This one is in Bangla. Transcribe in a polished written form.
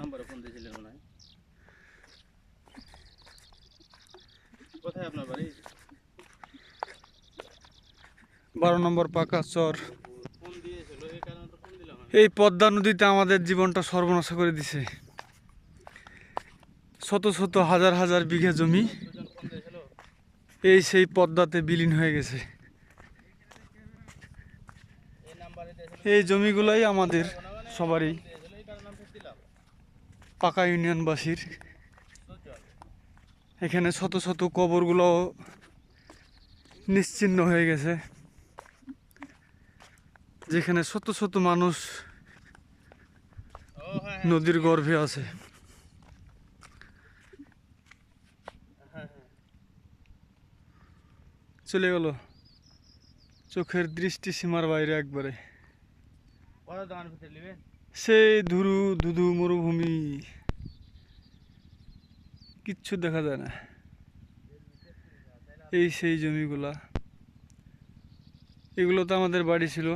নম্বরে ফোন দিয়েছিলেন মনে হয়। কোথায় আপনার বাড়ি? 12 নম্বর পাকা চর। ফোন দিয়েছিল, এই কারণে তো ফোন দিলাম আমি। এই পদ্মা নদীতে আমাদের জীবনটা সর্বনাশ করে দিছে। শত শত হাজার হাজার বিঘা জমি সুজন ফোন দিয়েছিল। এই সেই পদ্মাতে বিলীন হয়ে গেছে। এই নাম্বারে দিয়েছিল, এই জমিগুলাই আমাদের পারবো না মানে সবারই, ফোন দিয়েছিল, এই কারণে আমি দিলাম। পাকা ইউনিয়নবাসীর। সুজন এখানে শত শত কবরগুলো নিশ্চিহ্ন হয়ে গেছে, যেখানে শত শত মানুষ ও হ্যাঁ হ্যাঁ নদীর গর্ভে আছে। হ্যাঁ হ্যাঁ। চলে গেল চোখের দৃষ্টি সীমার বাইরে একবারে। কত দোকান ভিতরে নেবেন? সেই ধুরু ধুধু মরুভূমি, কিচ্ছু দেখা যায় না। এই সেই জমিগুলা, এগুলো তো আমাদের বাড়ি ছিল।